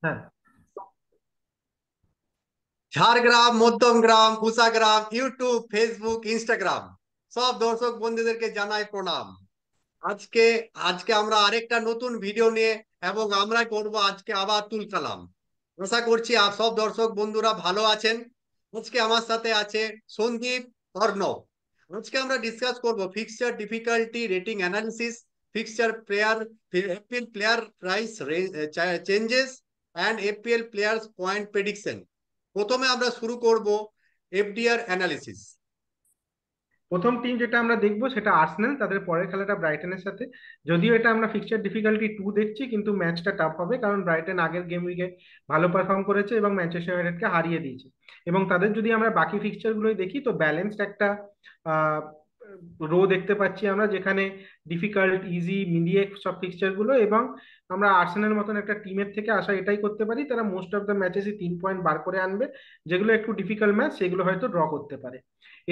হ্যাঁ। Jhargram, Madhyamgram, Kusagram, YouTube, Facebook, Instagram সব দর্শক বন্ধুদেরকে জানাই প্রণাম। আজকে আজকে আমরা আরেকটা নতুন ভিডিও নিয়ে এবং আমরা করব আজকে আবার তুল কালাম। আশা করছি সব দর্শক বন্ধুরা ভালো আছেন। আজকে আমার সাথে আছে সন্দীপ, অর্ণব। আজকে আমরা ডিসকাস করব fixture difficulty rating analysis, fixture player, এফপিএল player price changes and এফপিএল players point prediction. প্রথমে আমরা শুরু করব এফডিআর অ্যানালিসিস। প্রথম টিম যেটা আমরা দেখবো সেটা আর্সেনাল, তাদের পরের খেলাটা ব্রাইটনের সাথে। যদিও এটা আমরা ফিক্সচার ডিফিকাল্টি 2 দেখছি, কিন্তু ম্যাচটা টাফ হবে, কারণ ব্রাইটন আগের গেম উইকে ভালো পারফর্ম করেছে এবং ম্যানচেস্টার ইউনাইটেডকে হারিয়ে দিয়েছে। এবং তাদের যদি আমরা বাকি ফিক্সচার গুলোই দেখি, তো ব্যালেন্সড একটা আহ রো দেখতে পাচ্ছি আমরা, যেখানে ডিফিকাল্ট, ইজি, মিডিয়ে সব ফিক্সচার গুলো। এবং আমরা আর্সেনাল মতন একটা টিমের থেকে আশা এটাই করতে পারি, তারা মোস্ট অফ দ্য ম্যাচেসই 3 পয়েন্ট বার করে আনবে। যেগুলো একটু ডিফিকাল্ট ম্যাচ সেগুলো হয়তো ড্র করতে পারে।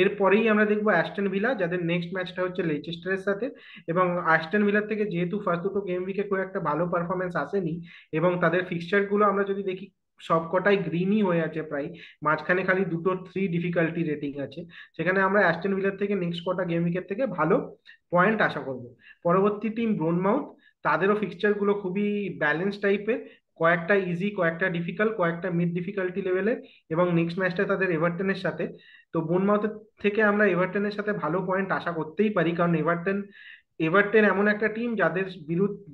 এরপরেই আমরা দেখবো অ্যাস্টন ভিলা, যাদের নেক্সট ম্যাচটা হচ্ছে লেচেস্টারের সাথে। এবং অ্যাস্টন ভিলার থেকে যেহেতু ফার্স্ট দুটো গেম উইকে খুব একটা ভালো পারফরমেন্স আসেনি, এবং তাদের ফিক্সচার গুলো আমরা যদি দেখি সবকটাই গ্রিনই হয়ে আছে প্রায়, মাঝখানে খালি দুটো 3 ডিফিকাল্টি রেটিং আছে। সেখানে আমরা অ্যাস্টন ভিলার থেকে নেক্সট কটা গেম উইকের থেকে ভালো পয়েন্ট আশা করব। পরবর্তী টিম ব্রোনমাউথ, তাদেরও ফিক্সচার গুলো খুবই ব্যালেন্স টাইপের, কয়েকটা ইজি, কয়েকটা ডিফিকাল্ট, কয়েকটা মিড ডিফিকাল্টি লেভেলের। এবং নেক্সট ম্যাচটা তাদের এভারটনের সাথে। তো বোনমাউথের থেকে আমরা এভারটনের সাথে ভালো পয়েন্ট আশা করতেই পারি, কারণ এভারটন এমন একটা টিম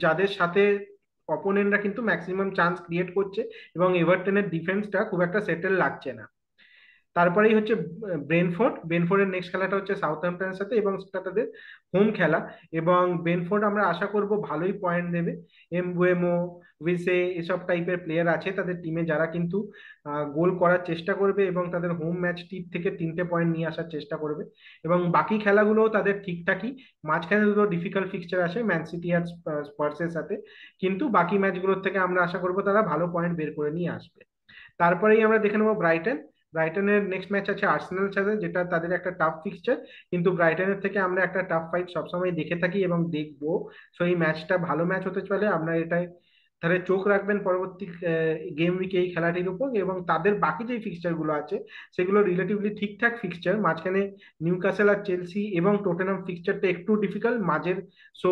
যাদের সাথে অপোনেন্টরা কিন্তু ম্যাক্সিমাম চান্স ক্রিয়েট করছে, এবং এভারটনের ডিফেন্সটা খুব একটা সেটেল লাগছে না। তারপরেই হচ্ছে ব্রেনফোর্ডের নেক্সট খেলাটা হচ্ছে সাউথহ্যাম্পটনের সাথে, এবং সেটা তাদের হোম খেলা। এবং ব্রেনফোর্ড আমরা আশা করব ভালোই পয়েন্ট দেবে। এমবুয়েমো, উইসে, এসব টাইপের প্লেয়ার আছে তাদের টিমে, যারা কিন্তু গোল করার চেষ্টা করবে এবং তাদের হোম ম্যাচটি থেকে 3টে পয়েন্ট নিয়ে আসার চেষ্টা করবে। এবং বাকি খেলাগুলোও তাদের ঠিকঠাকই। মাঝখানে দুটো ডিফিকাল্ট ফিক্সচার আসে ম্যান সিটি আর স্পার্সের সাথে, কিন্তু বাকি ম্যাচগুলোর থেকে আমরা আশা করবো তারা ভালো পয়েন্ট বের করে নিয়ে আসবে। তারপরেই আমরা দেখে নেবো ব্রাইটনের নেক্সট ম্যাচ আছে আর্সেনাল সাথে, যেটা তাদের একটা টাফ ফিক্সচার। কিন্তু ব্রাইটনের থেকে আমরা একটা টাফ ফাইট সবসময় দেখে থাকি এবং দেখবো। সো এই ম্যাচটা ভালো ম্যাচ হতে চলে, আমরা এটাই তাহলে চোখ রাখবেন পরবর্তী গেম উইকে এই খেলাটির উপর। এবং তাদের বাকি যে ফিক্সচার গুলো আছে সেগুলো রিলেটিভলি ঠিকঠাক ফিক্সচার। মাঝখানে নিউক্যাসল আর চেলসি এবং টোটেনহাম ফিক্সচারটা একটু ডিফিকাল্ট মাঝের। সো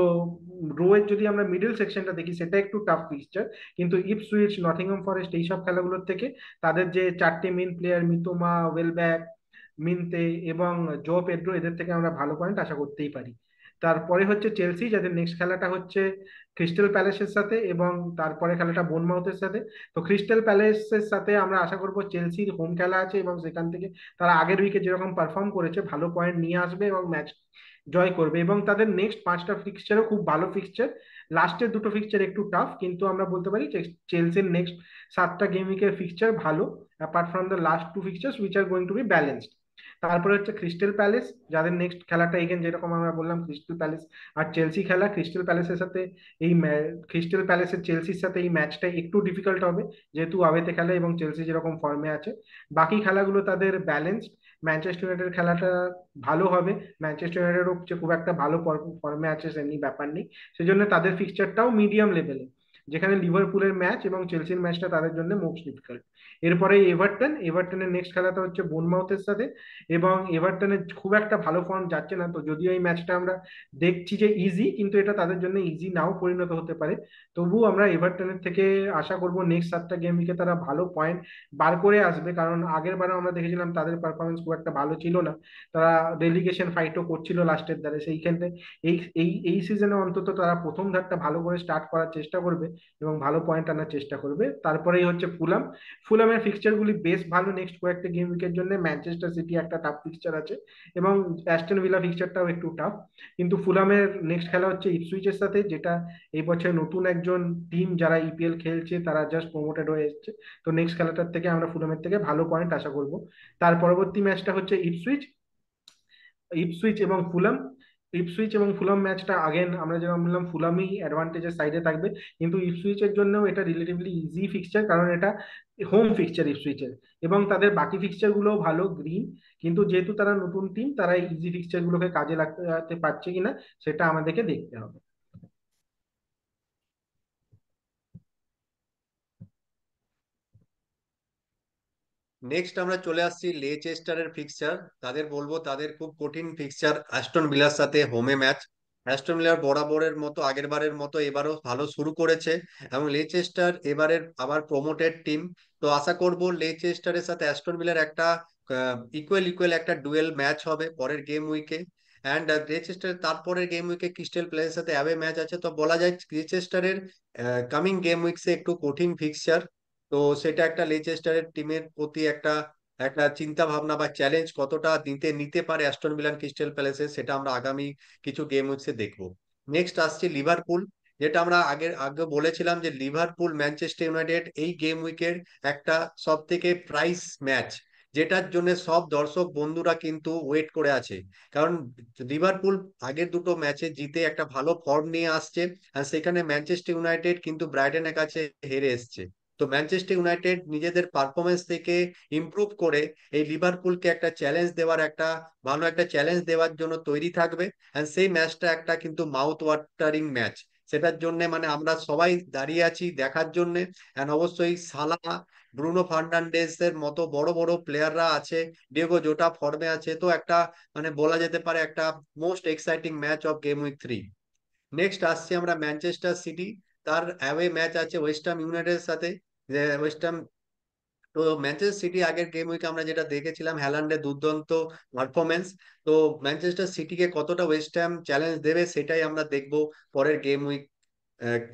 রো এর যদি আমরা মিডল সেকশনটা দেখি, সেটা একটু টাফ ফিক্সচার। কিন্তু ইপসুইচ, নটিংহাম ফরেস্ট, এইসব খেলাগুলোর থেকে তাদের যে 4টে মেন প্লেয়ার, মিতোমা, ওয়েলব্যাক, মিন্তে এবং জো পেড্রো, এদের থেকে আমরা ভালো পয়েন্ট আশা করতেই পারি। তারপরে হচ্ছে চেলসি, যাদের নেক্সট খেলাটা হচ্ছে ক্রিস্টাল প্যালেসের সাথে, এবং তারপরে খেলাটা বোনমাউথের সাথে। তো ক্রিস্টাল প্যালেসের সাথে আমরা আশা করবো চেলসির হোম খেলা আছে, এবং সেখান থেকে তারা আগের উইকে যেরকম পারফর্ম করেছে ভালো পয়েন্ট নিয়ে আসবে এবং ম্যাচ জয় করবে। এবং তাদের নেক্সট 5টা ফিক্সচারও খুব ভালো ফিক্সচার। লাস্টের দুটো ফিক্সচার একটু টাফ, কিন্তু আমরা বলতে পারি যে চেলসির নেক্সট 7টা গেম উইকের ফিক্সচার ভালো, apart from the last 2 fixtures which are going to be balanced. তারপরে হচ্ছে ক্রিস্টাল প্যালেস, যাদের নেক্সট খেলাটা এগেন যেরকম আমরা বললাম ক্রিস্টাল প্যালেস আর চেলসি খেলা। ক্রিস্টাল প্যালেসের চেলসির সাথে এই ম্যাচটা একটু ডিফিকাল্ট হবে, যেহেতু আওয়েতে খেলে এবং চেলসি যেরকম ফর্মে আছে। বাকি খেলাগুলো তাদের ব্যালেন্সড। ম্যানচেস্টার ইউনাইটেড খেলাটা ভালো হবে, ম্যানচেস্টার ইউনাইটেডও যে খুব একটা ভালো ফর্মে আছে সেমনি ব্যাপার নেই। সেজন্য তাদের ফিক্সচারটাও মিডিয়াম লেভেলে, যেখানে লিভারপুলের ম্যাচ এবং চেলসির ম্যাচটা তাদের জন্য মোস্ট ডিফিকাল্ট। এরপরে এভারটনের নেক্সট খেলাটা হচ্ছে বোনমাউথের সাথে। এবং এভারটনের খুব একটা ভালো ফর্ম যাচ্ছে না, তো যদিও এই ম্যাচটা আমরা দেখছি যে ইজি, কিন্তু এটা তাদের জন্য ইজি নাও পরিণত হতে পারে। তবুও আমরা এভারটনের থেকে আশা করব নেক্সট 7টা গেম উইকে তারা ভালো পয়েন্ট বার করে আসবে, কারণ আগের বারও আমরা দেখেছিলাম তাদের পারফরমেন্স খুব একটা ভালো ছিল না। তারা রেলিগেশন ফাইটও করছিল লাস্টের ধারে, সেইখানে এই এই এই সিজনে অন্তত তারা প্রথম ধাপটা ভালো করে স্টার্ট করার চেষ্টা করবে এবং ভালো পয়েন্ট আনার চেষ্টা করবে। তারপরেই হচ্ছে ফুলামের ফিক্সচার গুলি বেশ ভালো নেক্সট কয়েকটা গেম উইকের জন্য। ম্যানচেস্টার সিটি একটা টাফ ফিক্সচার আছে, এবং অ্যাস্টন ভিলা ফিক্সচারটাও একটু টাফ। কিন্তু ফুলামের নেক্সট খেলা হচ্ছে ইপসুইচের সাথে, যেটা এই বছর নতুন একজন টিম, যারা ইপিএল খেলছে, তারা জাস্ট প্রমোটেড হয়ে এসেছে। তো নেক্সট খেলাটার থেকে আমরা ফুলামের থেকে ভালো পয়েন্ট আশা করব। তার পরবর্তী ম্যাচটা হচ্ছে ইপসুইচ এবং ফুলাম। ইপসুইচ এবং ফুলাম ম্যাচটা আগেন আমরা যেরকম বললাম, ফুলামই অ্যাডভান্টেজের সাইডে থাকবে। কিন্তু ইপসুইচের জন্য এটা রিলেটিভলি ইজি ফিক্সচার, কারণ এটা হোম ফিক্সচার ইপসুইচের। এবং তাদের বাকি ফিক্সচার গুলো ভালো গ্রিন, কিন্তু যেহেতু তারা নতুন টিম, তারা ইজি ফিক্সচার গুলোকে কাজে লাগাতে পারছে কিনা সেটা আমাদেরকে দেখতে হবে। নেক্সট আমরা চলে আসছি লেচেস্টারের ফিক্সচার। তাদের বলবো তাদের খুব কঠিন ফিক্সচার অ্যাস্টন ভিলার সাথে হোমে ম্যাচ। অ্যাস্টন ভিলার বরাবরের মতো আগের বারের মতো এবারও ভালো শুরু করেছে, এবং লেচেস্টার এবারের আবার প্রমোটেড টিম। তো আশা করব লেচেস্টারের সাথে অ্যাস্টন ভিলার একটা ইকুয়াল ইকুয়াল একটা ডুয়েল ম্যাচ হবে পরের গেম উইকে। অ্যান্ড লেচেস্টার তারপরের গেম উইকে ক্রিস্টাল প্যালেসের সাথে অ্যাওয়ে ম্যাচ আছে, তো বলা যায় লেচেস্টারের কামিং গেম উইকসে একটু কঠিন ফিক্সচার। তো সেটা একটা লেচেস্টারের টিমের প্রতি একটা একটা চিন্তা ভাবনা বা চ্যালেঞ্জ কতটা নিতে পারে অ্যাস্টন ভিলা ক্রিস্টাল প্যালেসে, সেটা আমরা আগামী কিছু গেম উইকসে দেখবো। নেক্সট আসছে লিভারপুল, যেটা আমরা আগে আগে বলেছিলাম যে লিভারপুল ম্যানচেস্টার ইউনাইটেড এই গেম উইকের একটা সব থেকে প্রাইস ম্যাচ, যেটার জন্য সব দর্শক বন্ধুরা কিন্তু ওয়েট করে আছে। কারণ লিভারপুল আগের দুটো ম্যাচে জিতে একটা ভালো ফর্ম নিয়ে আসছে, আর সেখানে ম্যানচেস্টার ইউনাইটেড কিন্তু ব্রাইটনের কাছে হেরে এসছে। তো ম্যানচেস্টার ইউনাইটেড নিজেদের পারফরমেন্স থেকে ইমপ্রুভ করে এই লিভারপুলকে একটা চ্যালেঞ্জ দেওয়ার একটা ভালো একটা চ্যালেঞ্জ দেওয়ার জন্য তৈরি থাকবে। আর সেই ম্যাচটা একটা কিন্তু মাউথ ওয়াটারিং ম্যাচ, সেটার জন্য মানে আমরা সবাই দাঁড়িয়ে আছি দেখার জন্য। এন্ড অবশ্যই সালা, ব্রুনো ফার্নান্ডেজ এর মতো বড় বড় প্লেয়াররা আছে, ডিয়েগো জোটা ফর্মে আছে, তো একটা মানে বলা যেতে পারে একটা most exciting match of game week 3। Next আসছি আমরা ম্যানচেস্টার সিটি, তার অ্যাওয়ে ম্যাচ আছে ওয়েস্ট হাম ইউনাইটেডের সাথে। ওয়েস্ট হাম, তো ম্যানচেস্টার সিটি আগের গেম উইকে আমরা যেটা দেখেছিলাম হ্যালান্ডের দুর্দান্ত পারফরমেন্স। তো ম্যানচেস্টার সিটিকে কতটা ওয়েস্ট হ্যাম চ্যালেঞ্জ দেবে সেটাই আমরা দেখবো পরের গেম উইক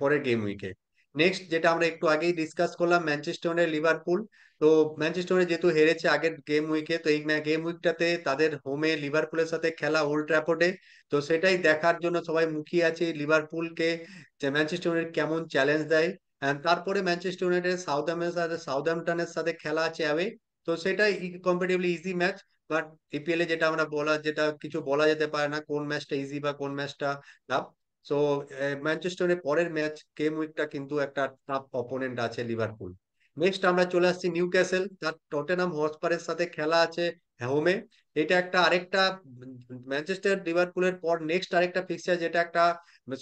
পরের গেম উইকে। নেক্সট যেটা আমরা একটু আগেই ডিসকাস করলাম ম্যানচেস্টার ইউনাইটেড লিভারপুল। তো ম্যানচেস্টার ইউনাইটেড যেহেতু হেরেছে আগের গেম উইকে, তো এই গেম উইকটাতে তাদের হোমে লিভারপুলের সাথে খেলা ওল্ড ট্র্যাফোর্ডে। তো সেটাই দেখার জন্য সবাই মুখিয়ে আছে লিভারপুলকে, যে ম্যানচেস্টার ইউনাইটেড কেমন চ্যালেঞ্জ দেয়। And তারপরে ম্যানচেস্টার ইউনাইটেড সাউথহ্যাম্পটনের সাথে খেলা আছে অ্যাওয়ে। তো সেটাই comparatively easy match. But EPL এ যেটা আমরা বলা যেটা কিছু বলা যেতে পারে না কোন ম্যাচটা ইজি বা কোন ম্যাচটা টাফ। সো ম্যানচেস্টারের পরের ম্যাচ গেম উইকটা কিন্তু একটা টাফ অপোনেন্ট আছে লিভারপুল। নেক্সট আমরা চলে আসছি নিউ ক্যাসেল, তার টটেনহাম হটস্পারের সাথে খেলা আছে হোমে। এটা একটা আরেকটা ম্যানচেস্টার লিভারপুলের পর নেক্সট আরেকটা ফিক্সচার যেটা একটা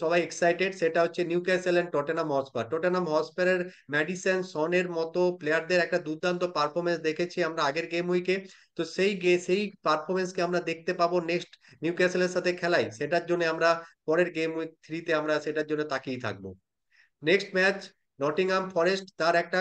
সবাই এক্সাইটেড, সেটা হচ্ছে Newcastle and Tottenham Hotspur. Tottenham হটস্পারের ম্যাডিসন সনের মতো প্লেয়ারদের একটা দুর্দান্ত পারফরমেন্স দেখেছি আমরা আগের গেম উইকে। তো সেই পারফরমেন্সকে আমরা দেখতে পাবো নেক্সট নিউ ক্যাসেলের সাথে খেলাই, সেটার জন্য আমরা পরের গেম উইক 3-তে আমরা সেটার জন্য তাকিয়ে থাকবো। নেক্সট ম্যাচ নটিংহাম ফরেস্ট, তার একটা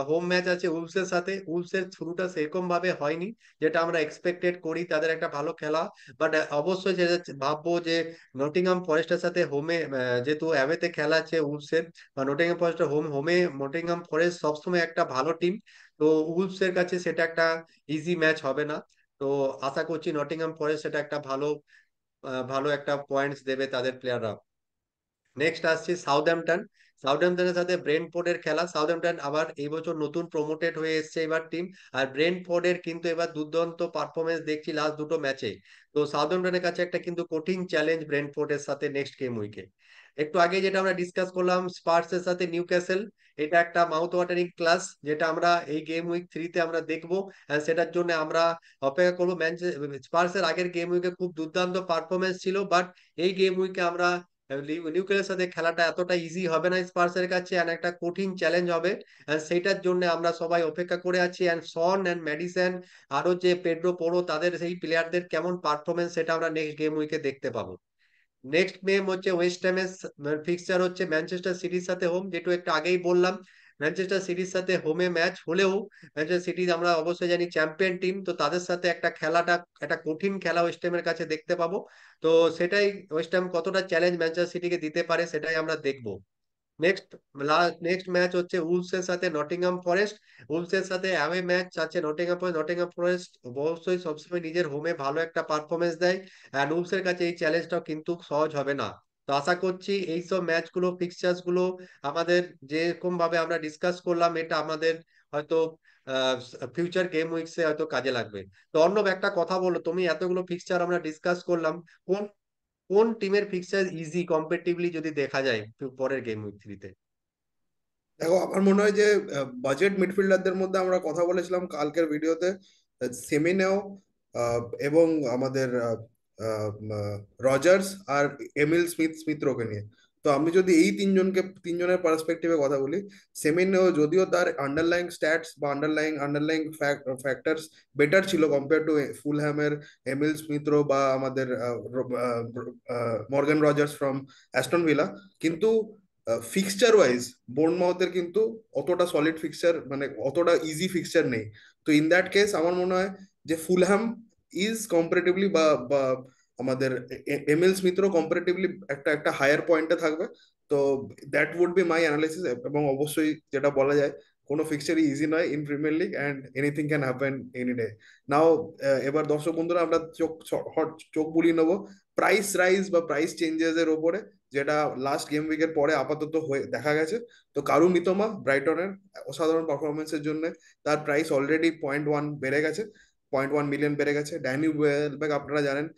হোম ম্যাচ আছে উলসের সাথে। উলসের শুরুটা সেরকম ভাবে হয়নি যেটা আমরা এক্সপেক্টেড করি, তাদের একটা ভালো খেলা। বাট অবশ্যই যেটা ভাববো যে নটিংহাম ফরেস্টের সাথে হোমে যেহেতু অ্যাওয়েতে খেলা আছে উলসের বা নটিংহাম ফরেস্টের হোমে নটিংহাম ফরেস্ট সবসময় একটা ভালো টিম। তো উলসের কাছে সেটা একটা ইজি ম্যাচ হবে না। তো আশা করছি নটিংহাম ফরেস্ট সেটা একটা ভালো একটা পয়েন্টস দেবে তাদের প্লেয়াররা। নেক্সট আসছে সাউথহ্যাম্পটন। সাউথহ্যাম্পটনের সাথে ব্রেন্টফোর্ডের খেলা। সাউথহ্যাম্পটন আবার এই বছর নতুন প্রমোটেড হয়ে এসেছে এবার টিম। আর ব্রেন্টফোর্ডের কিন্তু এবার দুর্দান্ত পারফরমেন্স দেখছি লাস্ট দুটো ম্যাচে। তো সাউথহ্যাম্পটনের কাছে একটা কিন্তু কঠিন চ্যালেঞ্জ ব্রেন্টফোর্ডের সাথে নেক্সট গেম উইকে। একটু আগে যেটা আমরা ডিসকাস করলাম স্পার্সের সাথে নিউ ক্যাসেল, এটা একটা মাউথ ওয়াটারিং ক্লাস যেটা আমরা এই গেম উইক 3-তে আমরা দেখবো। আর সেটার জন্য আমরা অপেক্ষা করবো। স্পার্সের আগের গেম উইকে খুব দুর্দান্ত পারফরমেন্স ছিল, বাট এই গেম উইকে আমরা নিউক্লিয়াসের সাথে খেলাটা এতটা ইজি হবে না স্পার্সের কাছে, and একটা কঠিন চ্যালেঞ্জ হবে। And সেইটার জন্য আমরা সবাই অপেক্ষা করে আছি। এন্ড সন এন্ড ম্যাডিসন, আরো যে পেড্রো পোরো, তাদের সেই প্লেয়ারদের কেমন পারফরমেন্স সেটা আমরা নেক্সট গেম উইকে দেখতে পাবো। নেক্সট গেম হচ্ছে ওয়েস্ট হ্যামের ফিক্সচার হচ্ছে ম্যানচেস্টার সিটির সাথে হোম, যেটু একটু আগেই বললাম ম্যানচেস্টার সিটির সাথে হোমে ম্যাচ হলেও ম্যানচেস্টার সিটি আমরা অবশ্যই জানি চ্যাম্পিয়ন টিম, তো তাদের সাথে একটা খেলাটা একটা কঠিন খেলা ওয়েস্ট হ্যামের কাছে দেখতে পাবো। তো সেটাই ওয়েস্ট হ্যাম কতটা চ্যালেঞ্জ ম্যানচেস্টার সিটিকে দিতে পারে সেটাই আমরা দেখবো। নেক্সট নেক্সট ম্যাচ হচ্ছে উলসের সাথে নটিংহাম ফরেস্ট। উলসের সাথে অ্যাওয়ে ম্যাচ আছে নটিংহাম ফরেস্ট। নটিংহাম ফরেস্ট অবশ্যই সবসময় নিজের হোমে ভালো একটা পারফরমেন্স দেয়, অ্যান্ড উলসের কাছে এই চ্যালেঞ্জটাও কিন্তু সহজ হবে না। তো আশা করছি এইসব ম্যাচগুলো ফিক্সচার্স গুলো আমাদের যেরকম ভাবে আমরা ডিসকাস করলাম এটা আমাদের হয়তো ফিউচার গেম উইকসে হয়তো কাজে লাগবে। তো অর্ণব একটা কথা বলো, তুমি এতগুলো ফিক্সচার আমরা ডিসকাস করলাম, কোন কোন টিমের ফিক্সচার ইজি কম্পারেটিভলি যদি দেখা যায় পরের গেম উইক 3-তে? দেখো, আমার মনে হয় যে বাজেট মিডফিল্ডারদের মধ্যে আমরা কথা বলেছিলাম কালকের ভিডিওতে, সেমিনেও এবং আমাদের রজার্স আর এমিল স্মিথ স্মিথ রোকে নিয়ে। তো আমি যদি এই তিনজনের পার্সপেক্টিভে কথা বলি, সেমিনেও যদিও তার আন্ডারলাইং স্ট্যাটস বা আন্ডারলাইং ফ্যাক্টরস বেটার ছিল কম্পেয়ার টু ফুলহ্যামের এমিল স্মিথ্রো বা আমাদের Morgan Rogers from Aston Villa, কিন্তু ফিক্সচার ওয়াইজ বোর্নমাউথের কিন্তু অতটা সলিড ফিক্সচার, মানে অতটা ইজি ফিক্সচার নেই। তো ইন দ্যাট কেস আমার মনে হয় যে ফুলহ্যাম ইজ কম্পারেটিভলি বা বা আমাদের এমিল স্মিথরও কম্পারেটিভলি একটা একটা হায়ার পয়েন্টে থাকবে। তো that would be my analysis. এবং অবশ্যই যেটা বলা যায়, কোনো ফিক্সচারই ইজি নয় in Premier League, and anything can happen any day. Now এবার দর্শক বন্ধুরা আমরা চোখ বুলিয়ে নেবো প্রাইস রাইজ বা প্রাইস চেঞ্জেস এর ওপরে, যেটা লাস্ট গেম উইকের পরে আপাতত হয়ে দেখা গেছে। তো কারু মিতোমা ব্রাইটনের অসাধারণ পারফরমেন্সের জন্য তার প্রাইস অলরেডি 0.1 বেড়ে গেছে, 0.1 মিলিয়ন বেড়ে গেছে। ড্যানি ওয়েলবেক আপনারা জানেন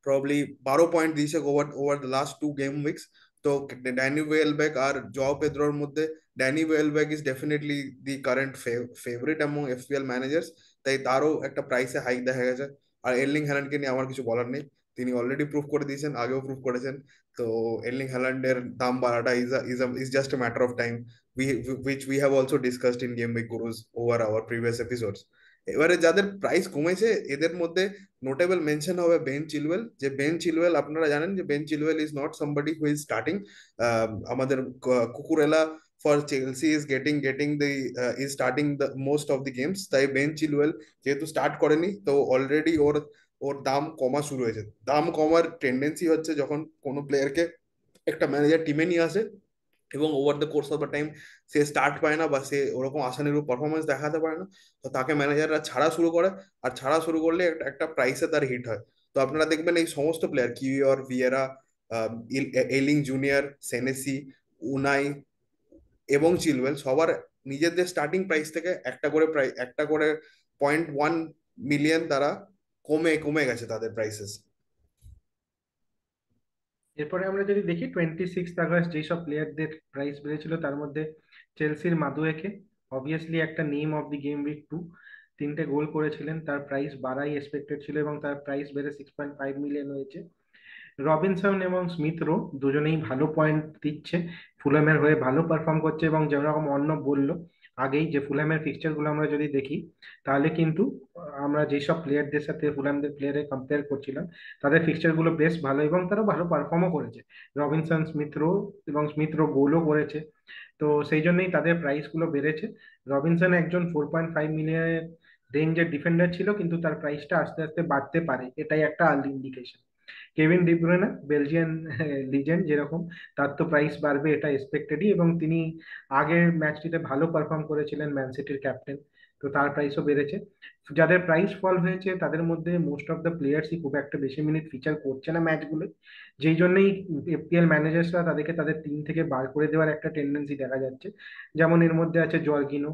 প্রবলি 12 পয়েন্ট দিয়েছে over over the last 2 game weeks. তো ড্যানি ওয়েলবেক আর জও পেদ্রোর মধ্যে Danny Welbeck is definitely the current favourite among এফপিএল managers, তাই তারও একটা প্রাইসে হাইক দেখা গেছে। আর এর্লিং হ্যালান্ডকে নিয়ে আমার কিছু বলার নেই, তিনি অলরেডি প্রুভ করে দিয়েছেন, আগেও প্রুভ করেছেন। তো এর্লিং হ্যালান্ডের দাম বাড়াটা is just a matter of time, which we have also discussed in Game Week Gurus over our previous episodes. এবারে যাদের প্রাইস কমেছে এদের মধ্যে নোটেবল মেনশন হবে বেন চিলওয়েল। যে বেন চিলওয়েল আপনারা জানেন যে Ben Chilwell is not somebody who is starting. আমাদের Cucurella for Chelsea is getting the is starting the most of the games, তাই বেন চিলওয়েল যেহেতু স্টার্ট করেনি, তো অলরেডি ওর ওর দাম কমা শুরু হয়েছে। দাম কমার টেন্ডেন্সি হচ্ছে যখন কোনো প্লেয়ারকে একটা ম্যানেজার টিমে নিয়ে আসে এবং over the course of the time say start পায় না বা সে ওরকম আশানুরূপ পারফরমেন্স দেখাতে পারে না, তো তাকে ম্যানেজাররা ছাড়া শুরু করে। আর ছাড়া শুরু করলে একটা একটা প্রাইসে তার হিট হয়। তো আপনারা দেখবেন এই সমস্ত player কিউর Vieira, এলিং junior, Senesi, Unai এবং চিলওয়েল সবার নিজেদের স্টার্টিং প্রাইস থেকে একটা করে 0.1 মিলিয়ন তারা কমে কমে গেছে তাদের প্রাইসেস। এরপরে আমরা যদি দেখি 26 আগস্ট যেসব প্লেয়ারদের প্রাইস বেড়েছিল তার মধ্যে চেলসির মাদুয়েকে, অবভিয়াসলি একটা name of the game week 2, 3টে গোল করেছিলেন, তার প্রাইস বাড়াই এক্সপেক্টেড ছিল এবং তার প্রাইস বেড়ে 6.5 মিলিয়ন হয়েছে। রবিনসন এবং স্মিথ রো দুজনেই ভালো পয়েন্ট দিচ্ছে, ফুলহ্যামের হয়ে ভালো পারফর্ম করছে, এবং যেরকম অর্ণব বললো আগেই যে ফুলহ্যামের ফিক্সচার গুলো আমরা যদি দেখি তাহলে কিন্তু আমরা যেসব প্লেয়ারদের সাথে ফুলহ্যামদের প্লেয়ারে কম্পেয়ার করছিলাম তাদের ফিক্সচার গুলো বেশ ভালো এবং তারা ভালো পারফর্মও করেছে। রবিনসন, স্মিথ রো, এবং স্মিথ রো গোলও করেছে, তো সেই জন্যই তাদের প্রাইস গুলো বেড়েছে। রবিনসন একজন 4.5 মিলিয়নের রেঞ্জের ডিফেন্ডার ছিল, কিন্তু তার প্রাইসটা আস্তে আস্তে বাড়তে পারে, এটাই একটা early indication. Kevin De Bruyne Belgian legend যেরকম, তার তো প্রাইস বাড়বে এটা এক্সপেক্টেডই, এবং তিনি আগের ম্যাচটিতে ভালো পারফর্ম করেছিলেন ম্যান সিটির ক্যাপ্টেন, তো তার প্রাইসও বেড়েছে। যাদের প্রাইস ফল হয়েছে তাদের মধ্যে মোস্ট অফ দ্য প্লেয়ার্সই খুব একটা বেশি মিনিট ফিচার করছে না ম্যাচগুলো, যেই জন্যই এফপিএল ম্যানেজার্সরা তাদেরকে তাদের টিম থেকে বার করে দেওয়ার একটা টেন্ডেন্সি দেখা যাচ্ছে। যেমন এর মধ্যে আছে জর্গিনো,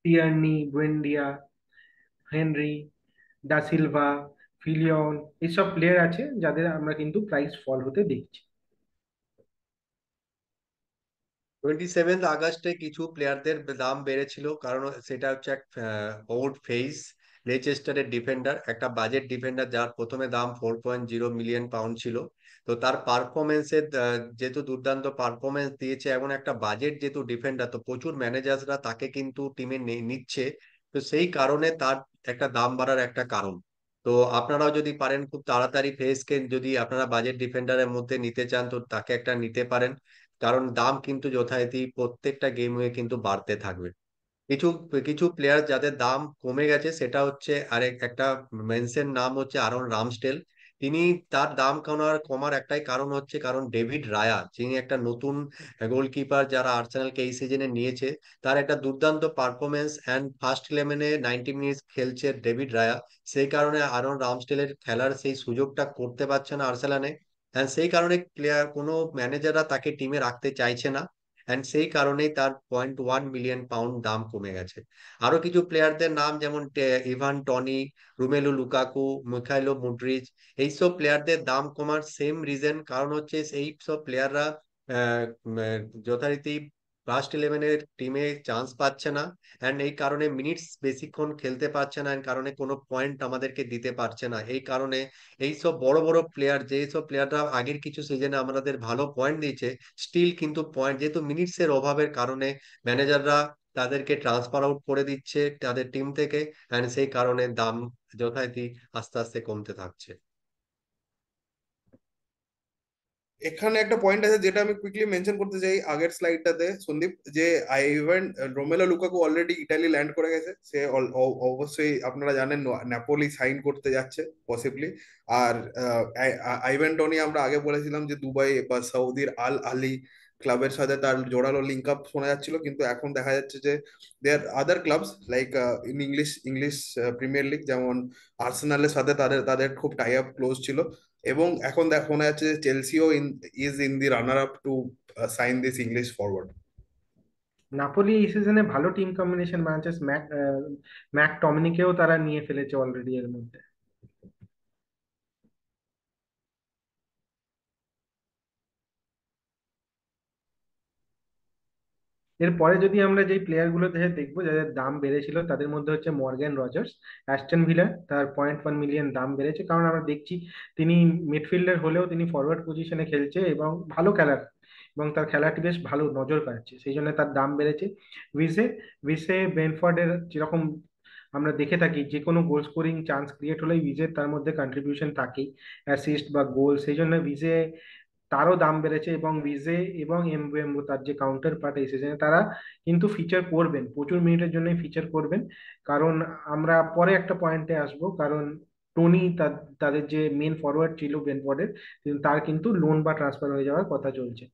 টিয়ার্নি, বুয়েন্ডিয়া, হেনরি, ডা সিলভা, ফিলিয়ন, এইসব প্লেয়ার আছে যাদের আমরা কিন্তু প্রাইস ফল হতে দেখছি। 27 আগস্টে কিছু প্লেয়ারদের দাম বেড়েছিল, কারণ সেটা হচ্ছে এক ওল্ড ফেস লেচেস্টারের ডিফেন্ডার, একটা বাজেট ডিফেন্ডার যার প্রথমে দাম 4.0 মিলিয়ন পাউন্ড ছিল। তো তার পারফরমেন্সের যেহেতু দুর্দান্ত পারফরমেন্স দিয়েছে, এমন একটা বাজেট যেহেতু ডিফেন্ডার, তো প্রচুর ম্যানেজাররা তাকে কিন্তু টিমে নিচ্ছে। তো সেই কারণে তার একটা দাম বাড়ার একটা কারণ। তো আপনারাও যদি পারেন খুব তাড়াতাড়ি ফেসকে যদি আপনারা বাজেট ডিফেন্ডারের মধ্যে নিতে চান তো তাকে একটা নিতে পারেন, কারণ দাম কিন্তু যথারীতি প্রত্যেকটা গেমে কিন্তু বাড়তে থাকবে। কিছু কিছু প্লেয়ার যাদের দাম কমে গেছে সেটা হচ্ছে আরেক একটা মেনশন নাম হচ্ছে আরন রামস্টেল। তিনি তার দাম কমার একটাই কারণ হচ্ছে কারণ ডেভিড রায়া, যিনি একটা নতুন গোলকিপার যারা আর্সেনালকে এই সিজনে নিয়েছে, তার একটা দুর্দান্ত পারফরমেন্স অ্যান্ড ফার্স্ট ইলেভেনে 90 মিনিট খেলছে ডেভিড রায়া। সেই কারণে আরন রামস্টেলের খেলার সেই সুযোগটা করতে পারছে না আর্সেনালে, অ্যান্ড সেই কারণে প্লেয়ার কোনো ম্যানেজাররা তাকে টিমে রাখতে চাইছে না, অ্যান্ড সেই কারণেই তার 0.1 মিলিয়ন পাউন্ড দাম কমে গেছে। আরো কিছু প্লেয়ারদের নাম যেমন ইভান টনি, রুমেলু লুকাকু, মিখাইলো মুড্রিচ, এইসব প্লেয়ারদের দাম কমার সেম রিজন, কারণ হচ্ছে এই সব প্লেয়াররা যথারীতি ফার্স্ট ইলেভেনের টিমে চান্স পাচ্ছে না, অ্যান্ড এই কারণে মিনিটস বেশিক্ষণ খেলতে পারছে না, এর কারণে কোনো পয়েন্ট আমাদেরকে দিতে পারছে না। এই কারণে এইসব বড় বড় প্লেয়ার, যেসব প্লেয়াররা আগের কিছু সিজনে আমাদের ভালো পয়েন্ট দিয়েছে, স্টিল কিন্তু পয়েন্ট যেহেতু মিনিটস এর অভাবের কারণে ম্যানেজাররা তাদেরকে ট্রান্সফার আউট করে দিচ্ছে তাদের টিম থেকে, অ্যান্ড সেই কারণে দাম যথারীতি আস্তে আস্তে কমতে থাকছে। এখানে একটা পয়েন্ট আছে যেটা আমি কুইকলি মেনশন করতে চাই আগের স্লাইডটাতে, সন্দীপ, যে even Romelo Lukaku already Italy land করে গেছে। সে অবশ্যই আপনারা জানেন নেপোলি সাইন করতে যাচ্ছে পসিবলি। আর আইভেন টনি আমরা আগে বলেছিলাম যে দুবাই বা সৌদির আল আলি ক্লাবের সাথে তার জোরালো লিঙ্ক আপ শোনা যাচ্ছিল, কিন্তু এখন দেখা যাচ্ছে যে there other clubs like in English English Premier League, যেমন আর্সেনালের সাথে তাদের তাদের খুব টাই আপ ক্লোজ ছিল। এবং এখন শোনা যাচ্ছে যে চেলসিও is in the runner up to sign this English forward. Napoli এই সিজনে ভালো টিম কম্বিনেশন বানাচ্ছে, ম্যাক টমিনিকেও তারা নিয়ে ফেলেছে অলরেডি এর মধ্যে। এরপরে যদি আমরা যেই প্লেয়ার গুলো দেখবো যাদের দাম বেড়েছিল, তাদের মধ্যে হচ্ছে মর্গ্যান রজার্স, অ্যাস্টন ভিলা। তার 0.1 মিলিয়ন দাম বেড়েছে, কারণ আমরা দেখছি তিনি মিডফিল্ডার হলেও তিনি ফরওয়ার্ড পজিশনে খেলছে এবং ভালো খেলার, এবং তার খেলাটি বেশ ভালো নজর কাড়ছে, সেই জন্য তার দাম বেড়েছে। উইসে উইসে ব্রেন্টফোর্ডের যেরকম আমরা দেখে থাকি, যে কোনো গোল স্কোরিং চান্স ক্রিয়েট হলেই উইজের তার মধ্যে কন্ট্রিবিউশন থাকেই, অ্যাসিস্ট বা গোল, সেই জন্য উইজে তারও দাম বেড়েছে। এবং উইজে এবং এমবুয়েমো তার যে কাউন্টার পার্ট এই সিজনে, তারা কিন্তু ফিচার করবেন, প্রচুর মিনিটের জন্য ফিচার করবেন। কারণ আমরা পরে একটা পয়েন্টে আসব, কারণ টনি তাদের যে মেন ফরওয়ার্ড ছিল ব্রেন্টফোর্ডের, তার কিন্তু লোন বা ট্রান্সফার হয়ে যাওয়ার কথা চলছে।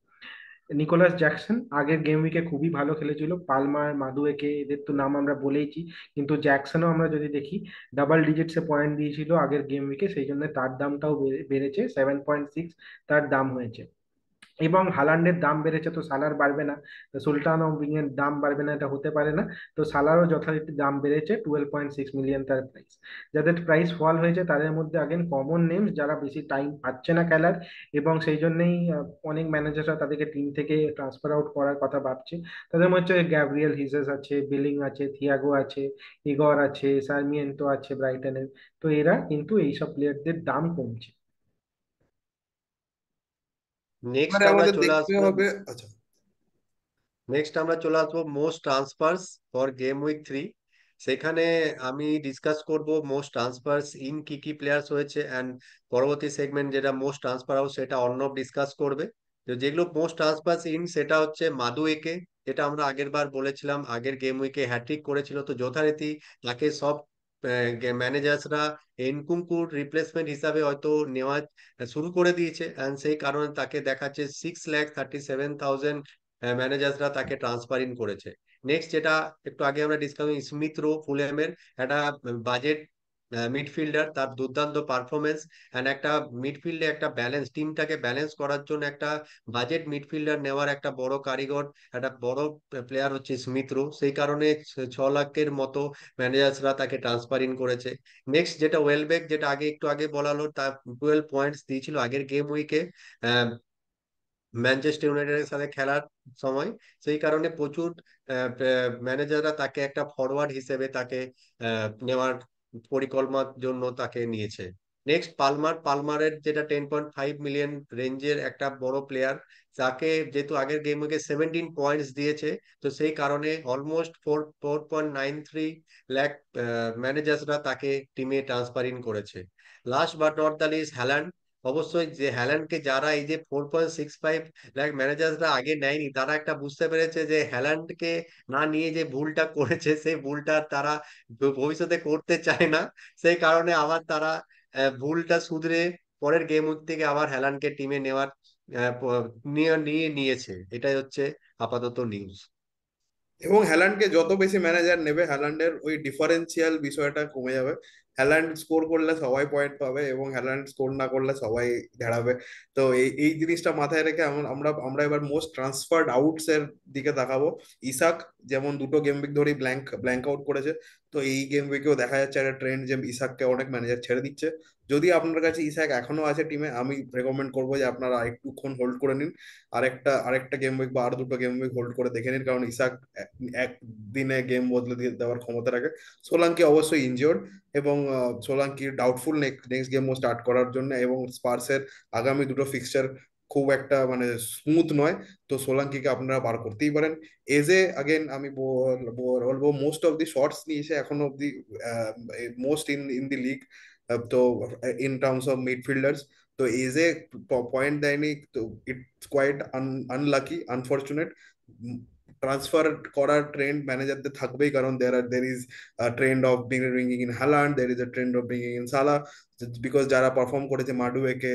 নিকোলাস জ্যাকসন আগের গেম উইকে খুবই ভালো খেলেছিল, পালমার, মাদুয়েকে এদের তো নাম আমরা বলেইছি, কিন্তু জ্যাকসনও আমরা যদি দেখি ডাবল ডিজিটসে পয়েন্ট দিয়েছিল আগের গেম উইকে, সেই জন্য তার দামটাও বেড়েছে, 7.6 তার দাম হয়েছে। এবং হালান্ডের দাম বেড়েছে, তো সালার বাড়বে না, তো সুলতান এর দাম বাড়বে না, এটা হতে পারে না। তো সালারও যথারীতি দাম বেড়েছে, 12.6 মিলিয়ন তার প্রাইস। যাদের প্রাইস ফল হয়েছে তাদের মধ্যে আগেন কমন নেমস, যারা বেশি টাইম পাচ্ছে না খেলার, এবং সেই জন্যই অনেক ম্যানেজাররা তাদেরকে টিম থেকে ট্রান্সফার আউট করার কথা ভাবছে। তাদের মধ্যে গ্যাব্রিয়েল হিজেস আছে, বিলিং আছে, থিয়াগো আছে, ইগর আছে, সার্মিয়েন্টো আছে ব্রাইটনের। তো এরা কিন্তু এইসব প্লেয়ারদের দাম কমছে। নেক্সট এবারে আমরা আমাদের চলে দেখতে আসবো হবে, আচ্ছা। Most transfers for game week 3। সেখানে আমি ডিসকাস করব মোস্ট ট্রান্সফার্স ইন কি কি প্লেয়ার্স হয়েছে, অ্যান্ড পরবর্তী সেগমেন্ট যেটা মোস্ট ট্রান্সফার আউট সেটা অর্ণব ডিসকাস করবে। তো যেগুলো মোস্ট ট্রান্সফার্স ইন সেটা হচ্ছে মাদুয়েকে, যেটা আমরা আগের বার বলেছিলাম আগের গেম উইকে হ্যাট্রিক করেছিল, তো যথারীতি তাকে সব ম্যানেজার্সরা এনকুঙ্কুর রিপ্লেসমেন্ট হিসাবে হয়তো নেওয়া শুরু করে দিয়েছে, অ্যান্ড সেই কারণে তাকে দেখাচ্ছে 6,37,000 ম্যানেজার্সরা তাকে ট্রান্সফার ইন করেছে। নেক্সট যেটা একটু আগে আমরা ডিসকাস, স্মিথ রো ফুলহ্যামের একটা বাজেট মিডফিল্ডার, তার দুর্দান্ত পারফরমেন্স, এন্ড একটা মিডফিল্ডে একটা ব্যালেন্স, টিমটাকে ব্যালেন্স করার জন্য একটা বাজেট মিডফিল্ডার নেওয়ার একটা বড় কারিগর, একটা বড় প্লেয়ার হচ্ছে স্মিথ রো, সেই কারণে 6 লাখের মতো ম্যানেজার্সরা তাকে ট্রান্সফার ইন করেছে। নেক্সট যেটা ওয়েলবেক, যেটা আগে একটু আগে বলা হলো, তার 12 পয়েন্টস দিয়েছিল আগের গেম উইকে ম্যানচেস্টার ইউনাইটেডের সাথে খেলার সময়, সেই কারণে প্রচুর ম্যানেজাররা তাকে একটা ফরওয়ার্ড হিসেবে তাকে নেওয়ার পরিকল্পনার জন্য তাকে নিয়েছে। নেক্সট পালমারের যেটা 10.5 মিলিয়ন রেঞ্জের একটা বড় প্লেয়ার, যাকে যেহেতু আগের গেম উইকে 17 পয়েন্টস দিয়েছে, তো সেই কারণে অলমোস্ট 4.93 লাখ ম্যানেজার্সরা তাকে টিমে ট্রান্সফার ইন করেছে। Last but not the least Haaland. অবশ্যই যে হ্যালান্ডকে যারা এই যে 4.65 লাখ ম্যানেজাররা আগে নেয়নি, তারা একটা বুঝতে পেরেছে যে হ্যালান্ডকে না নিয়ে যে ভুলটা করেছে, সেই ভুলটা তারা ভবিষ্যতে করতে চায় না। সেই কারণে আবার তারা ভুলটা শুধরে পরের গেম উইক থেকে আবার হ্যালান্ডকে টিমে নেওয়ার নিয়েছে। এটাই হচ্ছে আপাতত নিউজ। এবং হ্যালান্ডকে যত বেশি ম্যানেজার নেবে, হ্যালান্ডের ওই ডিফারেন্সিয়াল বিষয়টা কমে যাবে। হ্যালান্ড স্কোর করলে সবাই পয়েন্ট পাবে এবং হ্যালান্ড স্কোর না করলে সবাই দাঁড়াবে। তো এই এই জিনিসটা মাথায় রেখে আমরা আমরা এবার মোস্ট ট্রান্সফার্ড আউটস এর দিকে তাকাবো। ইসাক যেমন দুটো গেম উইক ধরেই ব্ল্যাঙ্ক ব্ল্যাঙ্ক আউট করেছে, তো এই গেম উইকেও দেখা যাচ্ছে একটা ট্রেন্ড যে ইসাককে অনেক ম্যানেজার ছেড়ে দিচ্ছে। যদি আপনার কাছে ইসাক এখনো আছে টিমে, আমি রেকমেন্ড করবো যে আপনারা আরেকটুক্ষণ হোল্ড করে নিন, আরেকটা গেম উইক বা আর দুটো গেম উইক হোল্ড করে দেখে নিন, কারণ ইসাক একদিনে গেম বদলে দিয়ে দেওয়ার ক্ষমতা রাখে। সোলাঙ্কি অবশ্যই ইনজিওর্ড, এবং সোলাঙ্কি ডাউটফুল নেক্সট গেমও স্টার্ট করার জন্য, এবং স্পার্সের আগামী দুটো ফিক্সচার খুব একটা মানে স্মুথ নয়। তো সোলাঙ্কিকে আপনারা বার করতেই পারেন। এজে আগেন আমি বলবো মোস্ট অফ দি শটস নিয়েছে এখনো অব্দি, মোস্ট ইন দি লিগ। তো ইন টার্মস অফ মিডফিল্ডার্স, তো এজে পয়েন্ট দেয়নি, তো it's quite unlucky, unfortunate. Transfer করার ট্রেন্ড ম্যানেজারদের থাকবেই, কারণ there is trend of bringing in Haaland, there is a trend of bringing in Salah, because যারা perform করেছে মাডুয়েকে,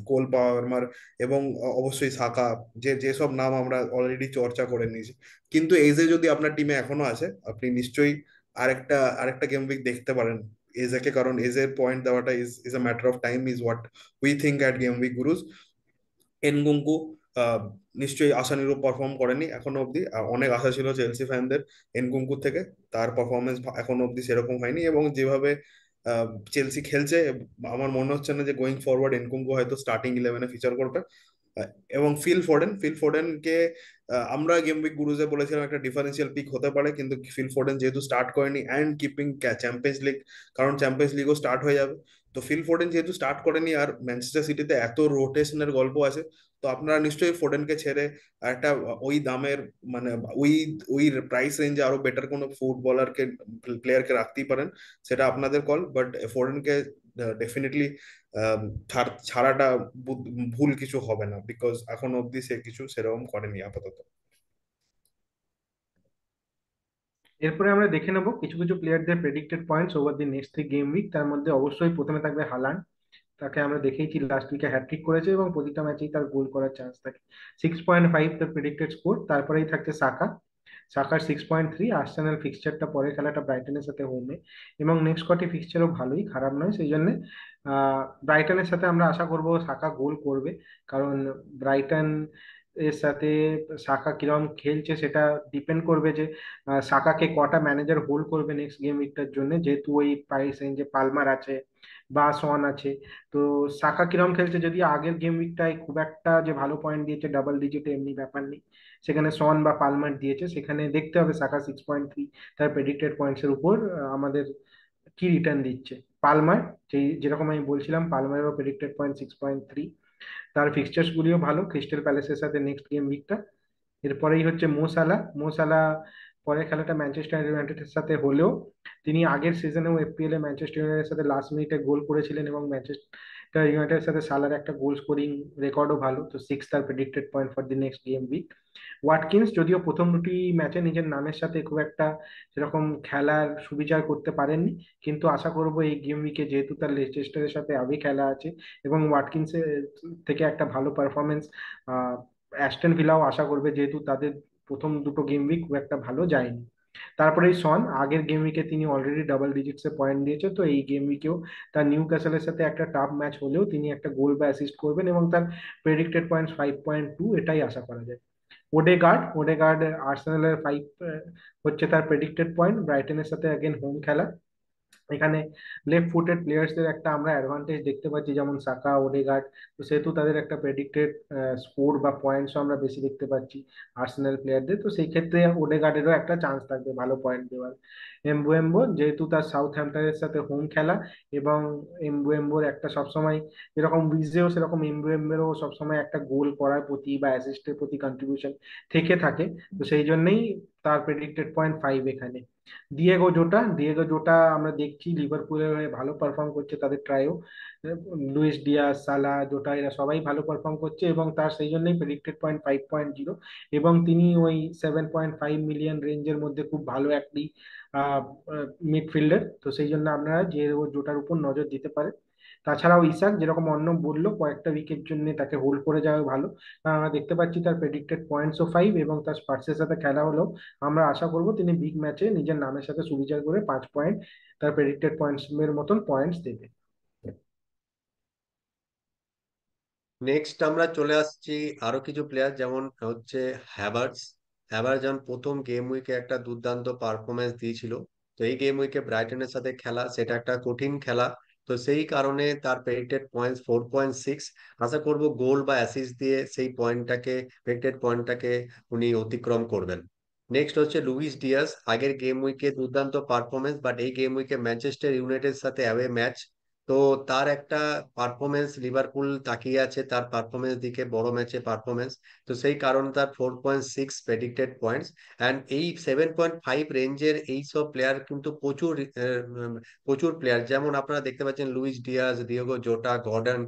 কোল পাওয়ার, এবং অবশ্যই সাকা, যে যেসব নাম আমরা অলরেডি চর্চা করে নিয়েছি। কিন্তু এজে যদি আপনার টিমে এখনো আছে, আপনি নিশ্চয়ই আরেকটা গেম উইক দেখতে পারেন এজেকে, কারণ এজের পয়েন্ট দেওয়াটা is is a matter of time, is what we think at Game Week Gurus. Nkunku ah, নিশ্চয়ই আশানুরূপ পারফর্ম করেনি এখনো অব্দি। অনেক আশা ছিল চেলসি ফ্যানদের এনকুঙ্কুর থেকে, তার পারফরমেন্স এখনো অব্দি সেরকম হয়নি, এবং যেভাবে চেলসি খেলছে আমার মনে হচ্ছে না যে গোয়িং ফরওয়ার্ড এনকুঙ্কু হয়তো স্টার্টিং ইলেভেনে ফিচার করবে। আহ, এবং ফিল ফোডেনকে আমরা গেম উইক গুরুজে বলেছিলাম একটা ডিফারেন্সিয়াল পিক হতে পারে, কিন্তু ফিল ফোডেন যেহেতু স্টার্ট করেনি অ্যান্ড কিপিং চ্যাম্পিয়ন্স লিগ, কারণ চ্যাম্পিয়ন্স লিগও স্টার্ট হয়ে যাবে, তো ফিল ফোডেন যেহেতু স্টার্ট করেনি, আর ম্যানচেস্টার সিটিতে এত রোটেশনের গল্প আছে, তো আপনারা নিশ্চয়ই ফোডেনকে ছেড়ে একটা ওই দামের মানে ওই ওই প্রাইস রেঞ্জে আরো বেটার কোনো ফুটবলারকে প্লেয়ারকে রাখতেই পারেন, সেটা আপনাদের কল। বাট ফোডেনকে ডেফিনেটলি ছাড়াটা ভুল কিছু হবে না, বিকজ এখন অব্দি সে কিছু সেরকম করেনি আপাতত। এরপরে আমরা দেখে নেবো কিছু কিছু প্লেয়ারদের predicted points over the next 3 game week. তার মধ্যে অবশ্যই প্রথমে থাকবে হালান্ড। তাকে আমরা দেখেইছি লাস্ট উইকে হ্যাটট্রিক করেছে এবং প্রতিটা ম্যাচেই তার গোল করার চান্স থাকে। 6.5 তার প্রেডিক্টেড স্কোর। তারপরেই থাকছে সাকা। সাকার 6.3। আর্সেনাল ফিক্সচারটা পরে খেলাটা ব্রাইটনের সাথে হোমে, এবং নেক্সট কটি ফিক্সচারও ভালোই, খারাপ নয়, সেই জন্য ব্রাইটনের সাথে আমরা আশা করব সাকা গোল করবে। কারণ ব্রাইটন এর সাথে সাকা কিরম খেলছে সেটা ডিপেন্ড করবে যে সাকাকে কটা ম্যানেজার হোল্ড করবে নেক্সট গেম উইকটার জন্য, যেহেতু ওই প্রাইস রেঞ্জে পালমার আছে বা সন আছে। তো সাকা কিরম খেলছে, যদি আগের গেম উইকটায় খুব একটা যে ভালো পয়েন্ট দিয়েছে ডাবল ডিজিটে এমনি ব্যাপার নেই, সেখানে সন বা পালমার দিয়েছে, সেখানে দেখতে হবে সাকা 6.3 তার প্রেডিক্টেড পয়েন্টস এর উপর আমাদের কি রিটার্ন দিচ্ছে। পালমার, যেরকম আমি বলছিলাম, পালমারেরও প্রেডিক্টেড পয়েন্ট 6.3। তার ফিক্সচার্স গুলিও ভালো ক্রিস্টাল প্যালেসের সাথে নেক্সট গেম উইকটা। এরপরেই হচ্ছে মোসালা। মোসালা পরের খেলাটা ম্যানচেস্টার ইউনাইটেডের সাথে হলেও তিনি আগের সিজনেও এফপিএল এ ম্যানচেস্টার ইউনাইটেডের সাথে লাস্ট মিনিটে গোল করেছিলেন, এবং ম্যানচেস্টার ইউনাইটেডের সাথে সালার একটা গোল স্কোরিং রেকর্ডও ভালো। তো 6 তার predicted point for the next game week. Watkins যদিও প্রথম দুটি ম্যাচে নিজের নামের সাথে খুব একটা সেরকম খেলার সুবিচার করতে পারেননি, কিন্তু আশা করব এই গেম উইকে যেহেতু তার লেস্টারের সাথে আগে খেলা আছে এবং ওয়াটকিন্সের থেকে একটা ভালো পারফরমেন্স অ্যাস্টন ভিলাও আশা করবে, যেহেতু তাদের প্রথম দুটো গেম উইক খুব একটা ভালো যায়নি। তারপরে সন, আগের গেম উইকে তিনি অলরেডি ডাবল ডিজিটস এ পয়েন্ট দিয়েছে, তো এই গেম উইকেও তার নিউ ক্যাসেলের সাথে একটা টাফ ম্যাচ হলেও তিনি একটা গোল বা অ্যাসিস্ট করবেন, এবং তার প্রেডিক্টেড পয়েন্ট 5.2, এটাই আশা করা যায়। ওডেগার্ড আর্সেনালের 5 হচ্ছে তার প্রেডিক্টেড পয়েন্ট। ব্রাইটনের সাথে অ্যাগেন হোম খেলা, এখানে লেফট ফুটেড প্লেয়ার্সদের একটা আমরা অ্যাডভান্টেজ দেখতে পাচ্ছি, যেমন সাকা, ওডেগার্ড। তো সেহেতু তাদের একটা প্রেডিক্টেড স্কোর বা পয়েন্টস আমরা বেশি দেখতে পাচ্ছি আর্সেনাল প্লেয়ারদের। তো সেই ক্ষেত্রে ওডেগার্ডেরও একটা চান্স থাকবে ভালো পয়েন্ট দেওয়ার। এমবুয়েম্বো যেহেতু তার সাউথ হ্যাম্পটনের সাথে হোম খেলা, এবং এমবুয়েম্বোর একটা সবসময় যেরকম উইজেও সেরকম এমবুয়েম্বোরও সবসময় একটা গোল করার প্রতি বা অ্যাসিস্টের প্রতি কন্ট্রিবিউশন থেকে থাকে। তো সেই জন্যই তার প্রেডিক্টেড পয়েন্ট 5 এখানে। ডিয়েগো জোটা আমরা দেখছি লিভারপুলের হয়ে ভালো পারফর্ম করছে তাদের ট্রাইও। লুইস ডিয়াস, সালা, জোটা এরা সবাই ভালো পারফর্ম করছে, এবং তার সেই জন্যই প্রেডিক্টেড পয়েন্ট 5.0। এবং তিনি ওই 7.5 মিলিয়ন রেঞ্জের মধ্যে খুব ভালো একটি মিডফিল্ডার। তো সেই জন্য আপনারা ডিয়েগো জোটার উপর নজর দিতে পারেন। তাছাড়াও ইসাক, যেরকম অর্ণব বললো, কয়েকটা উইকেট জন্য তাকে হোল্ড করে যাওয়া ভালো, কারণ আমরা দেখতে পাচ্ছি তার প্রেডিক্টেড পয়েন্টসও 5, এবং তার স্পার্সের সাথে খেলা হলেও আমরা আশা করব তিনি বিগ ম্যাচে নিজের নামের সাথে সুবিচার করে 5 পয়েন্ট, তার প্রেডিক্টেড পয়েন্টস এর মতন পয়েন্টস দেবে। নেক্সট আমরা চলে আসছি আরো কিছু প্লেয়ার, যেমন হচ্ছে হ্যাভার্টস। হ্যাভার্টস যেমন প্রথম গেম উইকে একটা দুর্দান্ত পারফরমেন্স দিয়েছিল। তো এই গেম উইকে ব্রাইটনের সাথে খেলা, সেটা একটা কঠিন খেলা। তো সেই কারণে তার পেরিটেড পয়েন্টস 4.6। আশা করব গোল বা অ্যাসিস্ট দিয়ে সেই পয়েন্টটাকে, পেরিটেড পয়েন্টটাকে উনি অতিক্রম করবেন। নেক্সট হচ্ছে লুইস ডিয়াস। আগের গেম উইকে দুর্দান্ত পারফরমেন্স, বাট এই গেম উইকে ম্যানচেস্টার ইউনাইটেড সাথে অ্যাওয়ে ম্যাচ। তো তার একটা পারফরমেন্স, লিভারপুল তাকিয়ে আছে তার পারফরমেন্স দিকে, বড় ম্যাচে পারফরমেন্স। তো সেই কারণে তার 4.6 প্রেডিক্টেড পয়েন্টস। অ্যান্ড এই 7.5 রেঞ্জের এই সব প্লেয়ার কিন্তু প্রচুর প্রচুর প্লেয়ার, যেমন আপনারা দেখতে পাচ্ছেন লুইস ডিয়াজ, ডিয়েগো জোটা, গর্ডন।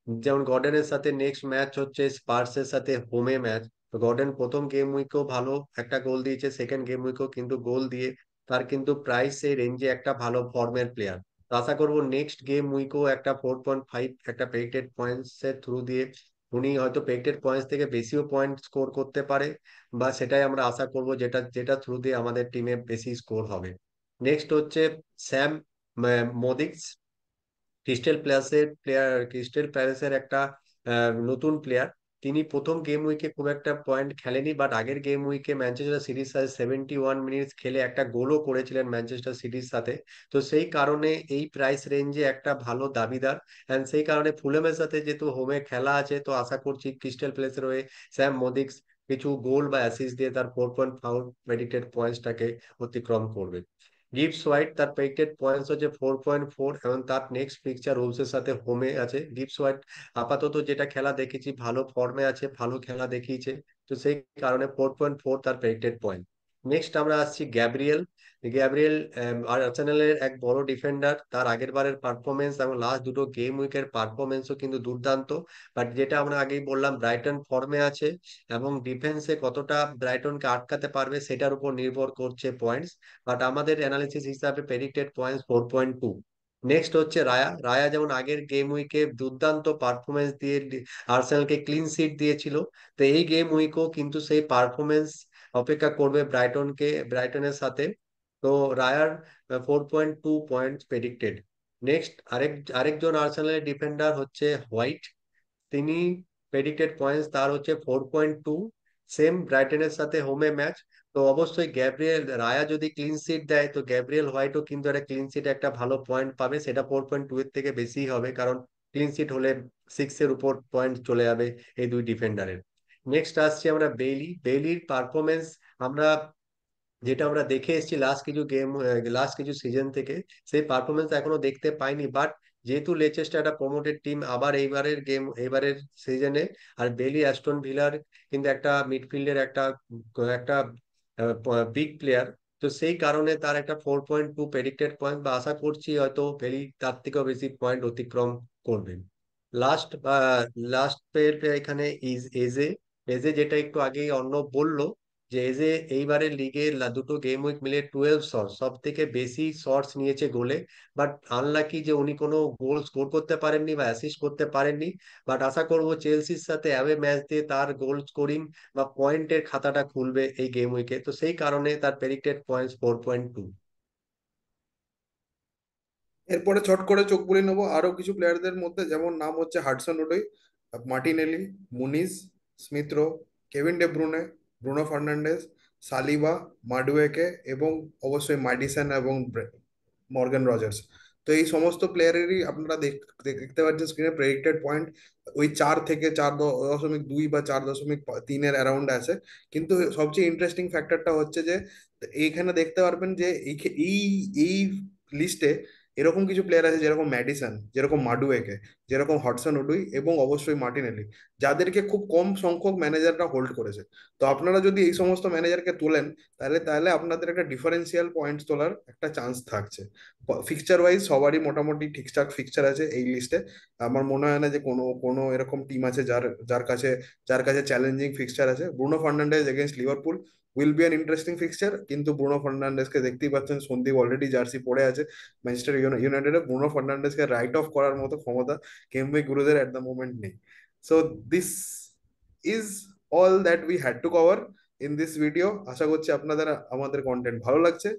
যেমন গর্ডনের সাথে নেক্সট ম্যাচ হচ্ছে স্পার্সের সাথে হোমে ম্যাচ। তো গর্ডন প্রথম গেম উইকেও ভালো একটা গোল দিয়েছে, সেকেন্ড গেম উইকেও কিন্তু গোল দিয়ে তার কিন্তু প্রাইস এই রেঞ্জে একটা ভালো ফর্মের প্লেয়ার। তো আশা করবো নেক্সট গেম উইকও একটা 4.5 একটা পেইটেড পয়েন্টস এর থ্রু দিয়ে উনি হয়তো পেইটেড পয়েন্টস থেকে বেশিও পয়েন্ট স্কোর করতে পারে, বা সেটাই আমরা আশা করব, যেটা যেটা থ্রু দিয়ে আমাদের টিমে বেশি স্কোর হবে। নেক্সট হচ্ছে স্যাম মদিক্স। ক্রিস্টাল প্যালেসের একটা নতুন প্লেয়ার। তিনি প্রথম গেম উইকে খুব একটা পয়েন্ট খেলেনি, বাট আগের গেম উইকে ম্যানচেস্টার সিটির সাথে 71 মিনিটস খেলে একটা গোলও করেছিলেন ম্যানচেস্টার সিটির সাথে। তো সেই কারণে এই প্রাইস রেঞ্জে একটা ভালো দাবিদার। এন্ড সেই কারণে ফুলেমের সাথে যেহেতু হোমে খেলা আছে, তো আশা করছি ক্রিস্টাল প্যালেসের হয়ে স্যাম মদিক্স কিছু গোল বা অ্যাসিস্ট দিয়ে তার 4.5 প্রেডিক্টেড পয়েন্টসটাকে অতিক্রম করবে। গিবস হোয়াইট, তার পেইটেড পয়েন্টস হচ্ছে 4.4, এবং তার নেক্সট পিকচার রোলসের সাথে হোমে আছে। গিবস হোয়াইট আপাতত যেটা খেলা দেখেছি ভালো ফর্মে আছে, ভালো খেলা দেখিয়েছে। তো সেই কারণে 4.4 তার পেইটেড পয়েন্ট। নেক্সট আমরা আসছি গ্যাব্রিয়েল। গ্যাব্রিয়েল আর্সেনালের এক বড় ডিফেন্ডার। তার আগের বারের পারফরমেন্স এবং লাস্ট দুটো গেম উইকের পারফরমেন্সও কিন্তু দুর্দান্ত। বাট যেটা আমরা আগেই বললাম, ব্রাইটন ফর্মে আছে এবং ডিফেন্সে কতটা ব্রাইটনকে আটকাতে পারবে সেটার উপর নির্ভর করছে পয়েন্টস। বাট আমাদের অ্যানালিসিস হিসাবে প্রেডিক্টেড পয়েন্টস 4.2। নেক্সট হচ্ছে রায়া। রায়া যেমন আগের গেম উইকে দুর্দান্ত পারফরমেন্স দিয়ে আর্সেনালকে ক্লিন সিট দিয়েছিল, তো এই গেম উইকও কিন্তু সেই পারফরমেন্স অপেক্ষা করবে ব্রাইটনের সাথে। তো রায়ার 4.2 পয়েন্টস প্রেডিক্টেড। নেক্সট আরেকজন আর্সেনালের ডিফেন্ডার হচ্ছে হোয়াইট। তিনি প্রেডিক্টেড পয়েন্টস তার হচ্ছে 4.2, সেম ব্রাইটনের সাথে হোমে ম্যাচ। তো অবশ্যই গ্যাব্রিয়েল রায়া যদি ক্লিন সিট দেয়, তো গ্যাব্রিয়েল হোয়াইটও কিন্তু একটা ক্লিন সিট একটা ভালো পয়েন্ট পাবে, সেটা 4.2 এর থেকে বেশি হবে, কারণ ক্লিন সিট হলে 6 এর উপর পয়েন্ট চলে যাবে এই দুই ডিফেন্ডারের। নেক্সট আসছি আমরা বেইলির পারফরমেন্স। আমরা যেটা আমরা দেখে এসেছি লাস্ট কিছু সিজন থেকে, সেই পারফরমেন্স এখনো দেখতে পাইনি। বাট যেহেতু লেচেস্টার একটা প্রমোটেড টিম আবার এইবারের সিজনে, আর বেলি অ্যাস্টন ভিলার কিন্তু একটা মিডফিল্ডের একটা একটা বিগ প্লেয়ার। তো সেই কারণে তার একটা 4.2 প্রেডিক্টেড পয়েন্ট, বা আশা করছি হয়তো বেলি তার থেকেও বেশি পয়েন্ট অতিক্রম করবেন। লাস্ট লাস্ট এখানে এজে। এজে যেটা একটু আগেই অর্ণব বলল, যে এজে এইবারের লিগে দুটো গেম উইক মিলে 12 শট, সব থেকে বেশি শটস নিয়েছে গোলে। বাট আনলাকি যে উনি কোনো গোল স্কোর করতে পারেননি বা অ্যাসিস্ট করতে পারেননি। বাট আশা করব চেলসির সাথে অ্যাওয়ে ম্যাচ দিয়ে তার গোল স্কোরিং বা পয়েন্টের খাতাটা খুলবে এই গেম উইকে। তো সেই কারণে তার প্রেডিক্টেড পয়েন্টস 4.2। এরপরে চট করে চোখ বুলিয়ে নেবো আরো কিছু প্লেয়ারদের মধ্যে, যেমন নাম হচ্ছে Hudson Odoi, Martinelli, Muniz, Smith Rowe, Kevin De Bruyne, Bruno Fernandes, Saliba, Madueke এবং অবশ্যই মাডিসন এবং মর্গান রজার্স। তো এই সমস্ত প্লেয়ারেরই আপনারা দেখতে পাচ্ছেন স্ক্রিনে প্রেডিক্টেড পয়েন্ট ওই 4 থেকে 4.2 বা 4.3-এর অ্যারাউন্ড আছে। কিন্তু সবচেয়ে ইন্টারেস্টিং ফ্যাক্টরটা হচ্ছে যে এইখানে দেখতে পারবেন যে এই এই লিস্টে এরকম কিছু প্লেয়ার আছে, যেরকম ম্যাডিসন, যেরকম মাডুয়েকে, যেরকম হডসন ওডুই এবং অবশ্যই মার্টিনেলি, যাদেরকে খুব কম সংখ্যক ম্যানেজাররা হোল্ড করেছে। তো আপনারা যদি এই সমস্ত ম্যানেজারকে তোলেন, তাহলে তাহলে আপনাদের একটা ডিফারেন্সিয়াল পয়েন্টস তোলার একটা চান্স থাকছে। ফিক্সচার ওয়াইজ সবারই মোটামুটি ঠিকঠাক ফিক্সচার আছে এই লিস্টে। আমার মনে হয় না যে কোনো কোনো এরকম টিম আছে যার যার কাছে চ্যালেঞ্জিং ফিক্সচার আছে। Bruno Fernandes against Liverpool, will be an interesting fixture. কিন্তু ব্রুনো ফার্নান্ডেসকে দেখতেই পাচ্ছেন, সন্দীপ অলরেডি জার্সি পরে আছে ম্যানচেস্টার ইউনাইটেডে। ব্রুনো ফার্নান্ডেসকে রাইট অফ করার মতো ক্ষমতা কেম্বে গুরুদের এট দ্য মোমেন্ট নেই। So this is all that we had to cover in this video. আশা করছি আপনাদের আমাদের কন্টেন্ট ভালো লাগছে।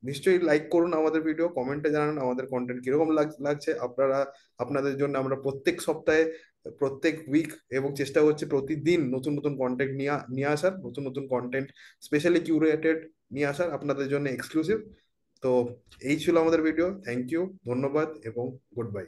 নিশ্চয়ই লাইক করুন আমাদের ভিডিও, কমেন্টে জানান আমাদের কন্টেন্ট কিরকম লাগছে। আপনারা, আপনাদের জন্য আমরা প্রত্যেক সপ্তাহে, প্রত্যেক উইক এবং চেষ্টা করছি প্রতিদিন নতুন নতুন কন্টেন্ট নিয়ে আসার, নতুন নতুন কন্টেন্ট স্পেশালি কিউরেটেড নিয়ে আসার আপনাদের জন্য এক্সক্লুসিভ। তো এই ছিল আমাদের ভিডিও। থ্যাংক ইউ, ধন্যবাদ এবং গুড বাই।